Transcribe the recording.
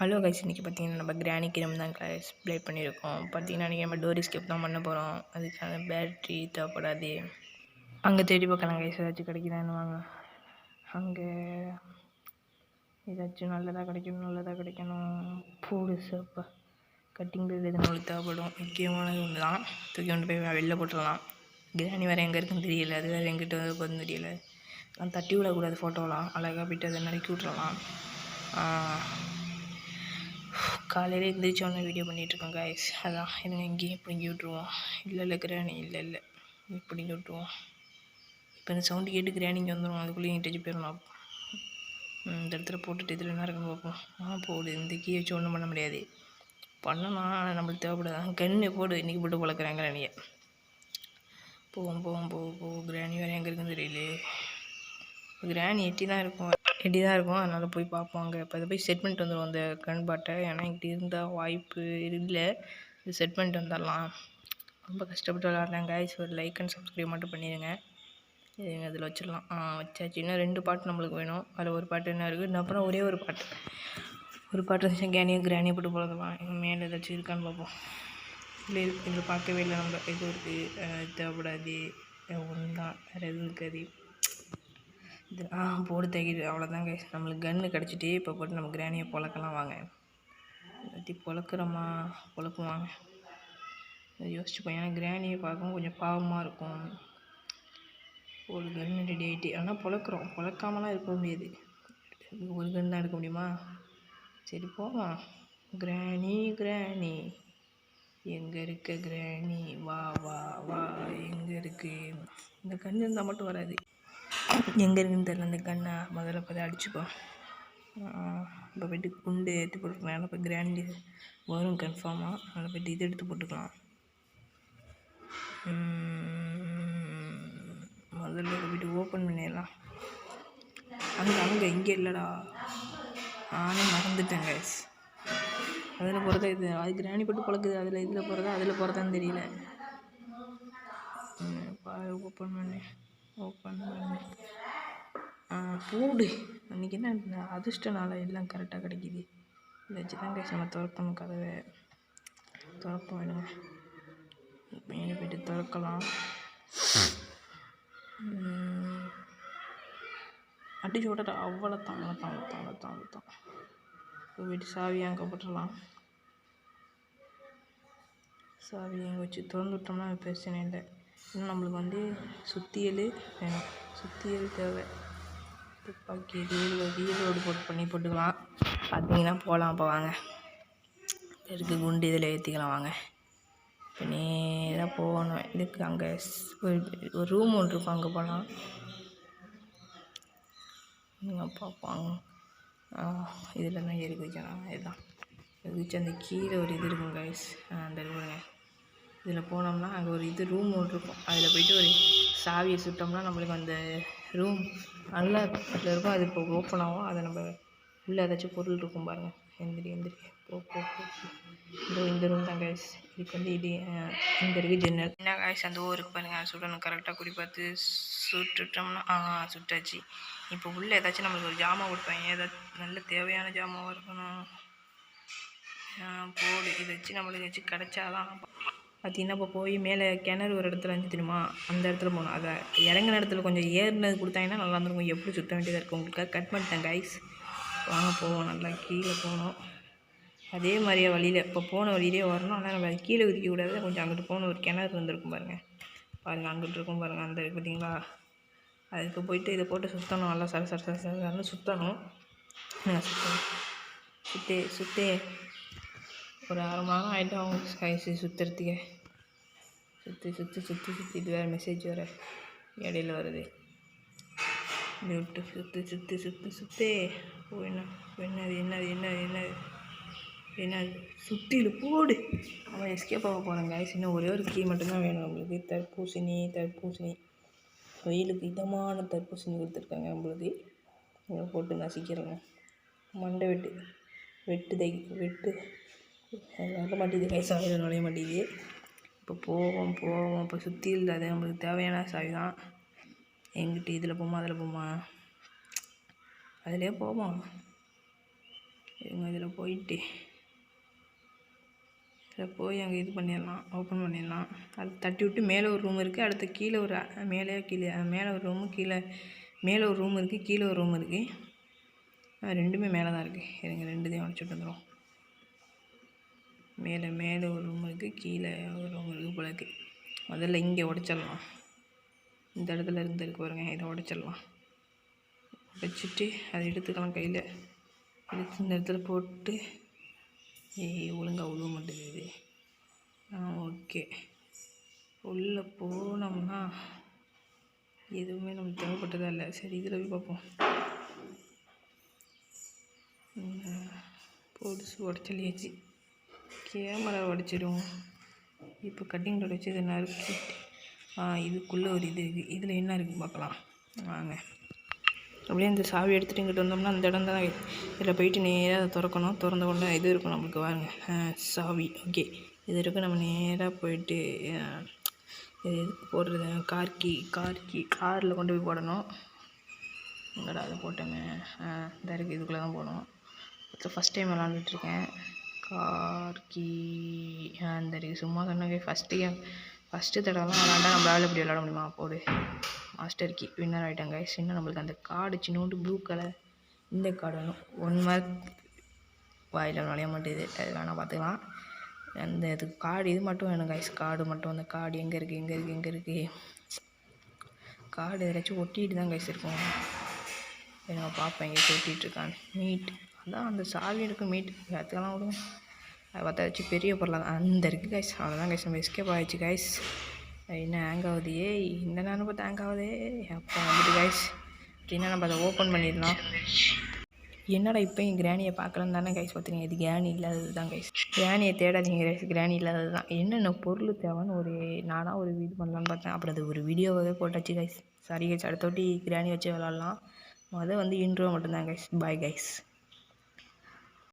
Hello guys, இன்றைக்கி பார்த்தீங்கன்னா நம்ம கிராணி கிரம் தான் கைஸ் ப்ளே பண்ணியிருக்கோம். பார்த்தீங்கன்னா இன்றைக்கி நம்ம டோர் எஸ்கேப் தான் பண்ண போகிறோம். அதுக்கான பேட்ரி தேவைப்படாது. அங்கே தேடி பார்க்கலாம் கைஸ், ஏதாச்சும் கிடைக்குதான்னு. வாங்க, அங்கே ஏதாச்சும் நல்லதாக கிடைக்கணும். போடு சாப்பா கட்டிங் பிளேட் எதுவும் நம்மளுக்கு தேவைப்படும். முக்கியமானது ஒன்று தான். தூக்கி கொண்டு போய் வெளில போட்டுடலாம். கிராணி வேறு எங்கே இருக்குன்னு தெரியல, அது வேறு எங்கிட்ட வந்து தெரியல. நான் தட்டி விடக்கூடாது ஃபோட்டோலாம். அழகாக போய்ட்டு அதை நறுக்கி விட்றலாம். காலையில் எழுந்திரிச்சோன்னே வீடியோ பண்ணிகிட்ருக்கோம் கைஸ். அதான் எனக்கு எங்கேயும் பிடுங்கி விட்ருவோம். இல்லை கிராணி இல்லை பிடுங்கி விட்ருவோம். இப்போ இந்த சவுண்டு கேட்டு கிராணி இங்கே வந்துடும். அதுக்குள்ளேயும் இங்கிட்ட போயிடலாம். இந்த இடத்துல போட்டுட்டு இதில் என்ன இருக்குன்னு பார்ப்போம். போடு. இந்த கீ வச்சு ஒன்றும் பண்ண முடியாது. பண்ணலாம், ஆனால் நம்மளுக்கு தேவைப்படாது. கண்ணு போடு. இன்றைக்கி போட்டு பழக்கிறாங்க கிராணியை. போவோம். கிராணி வேறு எங்கே இருக்குன்னு தெரியல. கிராணி எட்டி தான் இருக்கும். அதனால் போய் பார்ப்போம். அங்கே இப்போ அதை போய் செட் பண்ணிட்டு வந்துடுவோம் அந்த கண் பாட்டை. ஏன்னா இங்கிட்ட இருந்தால் வாய்ப்பு இல்லை. இது செட் பண்ணிட்டு வந்துடலாம். ரொம்ப கஷ்டப்பட்டு விளாட்றாங்க கைஸ். ஒரு லைக் அண்ட் சப்ஸ்கிரைப் மட்டும் பண்ணிடுங்க. இதுங்க அதில் வச்சிடலாம். வச்சாச்சு. இன்னும் 2 பாட்டு நம்மளுக்கு வேணும். அதில் ஒரு பாட்டு என்ன இருக்குது, அப்புறம் ஒரே ஒரு பாட்டு இருந்துச்சு. கிராணியை போட்டு பழக்கலாம். எங்கள் மேலே ஏதாச்சும் இருக்கான்னு பார்ப்போம். இல்லை இதில் பார்க்கவே இல்லை. நம்ம இது இருக்குது, தேவைப்படாது. ஒன்று தான், வேறு எதுவும் இருக்காது. இது போடு தகிடு. அவ்வளோதான் கைஸ், நம்மளுக்கு கன்று கிடச்சிட்டு இப்போ போட்டு நம்ம கிராணியை பொழக்கலாம். வாங்க, எல்லாத்தையும் பொழக்குவாங்க. யோசிச்சுப்போம். ஏன்னா கிராணியை பார்க்கவும் கொஞ்சம் பாவமாக இருக்கும். ஒரு கன்று ரெடி ஆகிட்டு, ஆனால் பொழக்காமலாம் இருக்க முடியாது. ஒரு கன்று தான் எடுக்க முடியுமா? சரி போவோம். கிராணி எங்கே இருக்க கிராணி? வா எங்கே இருக்குது? இந்த கன்று இருந்தால் மட்டும் வராது. எங்கே இருக்குன்னு தெரியல அந்த கண்ணை. முதல்ல போய் அடிச்சுப்போம். இப்போ போய்ட்டு குண்டு ஏற்றி போட்டுக்கலாம். இப்போ கிராண்டி வரும் கன்ஃபார்மாக. அதில் போய்ட்டு இது எடுத்து போட்டுக்கலாம். முதல்ல போய்ட்டு ஓப்பன் பண்ணிடலாம். அங்கே இங்கே இல்லைடா, நானே மறந்துட்டேன் கைஸ். அதில் போகிறதா இது, அது கிராணி போட்டு பழக்குது. இதில் போகிறதான்னு தெரியல. ஓப்பன் பண்ணி போடு. அன்றைக்கி என்ன அதிர்ஷ்ட நாள், எல்லாம் கரெக்டாக கிடைக்கிது. இதை வச்சு தான் கைஸ் நம்ம திறக்கணும். கதவை திறப்போம். வேணுங்க மேலே போய்ட்டு திறக்கலாம். அடிச்சு விட்டா அவ்வளோதான். இப்போ போய்ட்டு சாவியை அங்கே போட்டுடலாம். சாவியை அங்கே வச்சு திறந்து விட்டோம்னா பிரச்சனை இல்லை. இன்னும் நம்மளுக்கு சுத்தியல் வேணும். சுத்தியல் தேவை. துப்பாக்கி ரீலோடு போட்டுக்கலாம். பார்த்தீங்கன்னா போகலாம். அப்போ வாங்க, இருக்கு குண்டு இதில் ஏற்றிக்கலாம். வாங்க, இப்போ நேராக போகணும். இதுக்கு அங்கே ஒரு ரூம் ஒன்று இருக்கும், அங்கே போகலாம். பார்ப்பாங்க. இதில் தான் ஏறி குதிக்கணும். இதுதான் குதிச்சு அந்த கீழே ஒரு இது இருக்கும் கைஸ். அந்த இருக்குங்க. இதில் போனோம்னா அங்கே ஒரு இது ரூம் ஒன்று இருக்கும். அதில் போய்ட்டு ஒரு சாவியை சுட்டோம்னா நம்மளுக்கு அந்த ரூம் நல்லா அதில் இருக்கும். அது இப்போ ஓப்பன் ஆகும். அதை நம்ம உள்ளே ஏதாச்சும் பொருள் இருக்கும் பாருங்கள். எந்திரி இந்த ரூம் தான் கைஸ். இதுக்கு இது இந்த இருக்குது ஜன்னல். என்ன கைஸ், அந்த ஊருக்கு பாருங்கள். சுடணும் கரெக்டாக குறி பார்த்து சுட்டுட்டோம்னா சுட்டாச்சு. இப்போ உள்ளே ஏதாச்சும் நம்மளுக்கு ஒரு ஜாமான் கொடுப்பாங்க. ஏதாச்சும் நல்ல தேவையான ஜாமாவாக இருக்கணும். போடு. இதை வச்சு நம்மளுக்கு ஏதாச்சும் கிடச்சாதான். பார்த்தீங்கன்னா இப்போ போய் மேலே கிணறு ஒரு இடத்துல இருந்து தெரியுமா, அந்த இடத்துல போகணும். அதை இறங்கின இடத்துல கொஞ்சம் ஏறினது கொடுத்தாங்கன்னா நல்லா இருந்திருக்கும். எப்படி சுற்ற வேண்டியதாக இருக்கும். உங்களுக்காக கட் பண்ணிட்டேன் கைஸ். வாங்க போவோம். நல்லா கீழே போகணும். அதே மாதிரியே வழியில் இப்போ போன வழியிலே வரணும். ஆனால் நம்ம கீழே விதிக்கக்கூடாது. கொஞ்சம் அங்கிட்டு போகணும். ஒரு கிணறு இருந்திருக்கும் பாருங்கள். அங்கிட்டு இருக்கும் பாருங்கள். அந்த பார்த்தீங்களா, அதுக்கு போய்ட்டு இதை போட்டு சுற்றணும். நல்லா சரன்னு சுற்றணும். சுற்றே ஒரு 1/2 மணி நேரம் ஆகிட்டு அவங்க கைஸு சுற்றுறதுக்கே. சுற்றி இது வேறு மெசேஜ் வேறு இடையில வருது. இப்படி விட்டு சுற்றே. என்னது சுற்றில போடு. அவன் எஸ்கேப் ஆக போகிறாங்க கைஸ். இன்னும் ஒரே ஒரு கீ மட்டும்தான் வேணும் நம்மளுக்கு. தர்பூசணி வெயிலுக்கு இதமான தர்பூசணி கொடுத்துருக்காங்க நம்மளுக்கு. இதை போட்டு நசிக்கிறேங்க. மண்டை வெட்டு வர மாட்டேங்குது கைஸ். சாவியில் நுழைய மாட்டேங்குது. இப்போ போவோம். இப்போ சுற்றி இல்லை. அது நம்மளுக்கு தேவையான சாவி தான். எங்கிட்ட இதில் போமா அதில் போமா, அதிலே போவோம். இதில் போயிட்டு இதில் போய் அங்கே இது பண்ணிடலாம், ஓப்பன் பண்ணிடலாம். அது தட்டி விட்டு மேலே ஒரு ரூம் இருக்குது, அடுத்து கீழே ஒரு மேலே ஒரு ரூமு, கீழே மேலே ஒரு ரூம் இருக்குது, கீழே ஒரு ரூம் இருக்குது. ரெண்டுமே மேலே தான் இருக்குது. இருங்க 2தையும் உடச்சிட்டு வந்துடும். மேலே ஒரு ரூம் இருக்குது, கீழே ஒரு ரூம் இருக்குது போல இருக்குது. முதல்ல இங்கே உடச்சிடலாம். இந்த இடத்துல இருக்கு பாருங்க, இதை உடச்சிடலாம். உடைச்சிட்டு அதை எடுத்துக்கலாம் கையில். எடுத்து இந்த இடத்துல போட்டு ஒழுங்காக உழுவ மாட்டேங்குது. ஓகே, உள்ளே போனோம்னா எதுவுமே நமக்கு தேவைப்பட்டதா இல்லை. சரி, இதில் போய் பார்ப்போம். பொடிசு உடச்சலியாச்சு. கேமரா உடச்சிடும். இப்போ கட்டிங் போர்டு வச்சு இதை நறுக்கி இதுக்குள்ளே ஒரு இது இருக்குது. இதில் என்ன இருக்குது பார்க்கலாம் வாங்க. அப்படியே இந்த சாவி எடுத்துகிட்டு இங்கிட்டு வந்தோம்னா அந்த இடம் தான். இதில் போயிட்டு நேராக அதை திறக்கணும். திறந்த உடனே இது இருக்கும் நம்மளுக்கு வாங்க, சாவி. ஓகே, இது இருக்கும். நம்ம நேராக போயிட்டு இது எதுக்கு போடுறது, காரில் கொண்டு போய் போடணும். இங்கடா அதை போட்டோமே, இந்த இருக்குது. இதுக்குள்ளே தான் போகணும். ஃபஸ்ட் டைம் விளாண்டுட்ருக்கேன். அந்த இருக்குது. சும்மா சொன்னாங்க ஃபஸ்ட்டு தடவைலாம் விளாண்டா நம்மளால் இப்படி விளாட முடியுமா? போடு, மாஸ்டர் கீ, வின்னர் ஆகிட்டாங்க. இன்னும் நம்மளுக்கு அந்த கார்டு சின்னோண்டு ப்ளூ கலர், இந்த கார்டு வேணும். 1 மார்க் வாயில் நுழைய மாட்டேது. அது வேணால் பார்த்துக்கலாம். அந்த இதுக்கு கார்டு இது மட்டும் வேணும் கைஸ். கார்டு மட்டும். அந்த கார்டு எங்கே இருக்குது கார்டு ஏதாச்சும் ஒட்டிகிட்டு தான் கைஸ் இருக்கும். நான் பார்ப்பேன் எங்கே ஒட்டிகிட்ருக்கான்னு. மீட், அதான் அந்த சாவி இருக்கும். மீட் அதுக்கெல்லாம் விடுவோம். அதை பார்த்தா வச்சு பெரிய பொருளாக அந்த இருக்குது கைஸ். அவ்வளோதான் கைஸ், நம்ம எஸ்கேப் ஆகிடுச்சு கைஸ். என்ன ஹேங் ஆகுது? இந்த நேரம் பார்த்து ஹேங் ஆகுது. அப்போ வந்துட்டு கைஸ் அப்படின்னா நம்ம அதை ஓப்பன் பண்ணிடலாம். என்னடா இப்போயும் கிராணியை பார்க்கலன்னு தானே கைஸ் பார்த்துங்க. இது கிராணி இல்லாதது தான் கைஸ். கிராணியை தேடாதீங்க கைஸ், கிராணி இல்லாதது தான். என்னென்ன பொருள் தேவைன்னு நானாக ஒரு இது பண்ணலான்னு பார்த்தேன். அப்புறம் அது ஒரு வீடியோவாகவே போட்டாச்சு கைஸ். சாரி கைஸ், அடுத்தோட்டி கிராணி வச்சு விளாட்லாம். இன்ட்ரோ மட்டும்தான் கைஸ். Bye guys.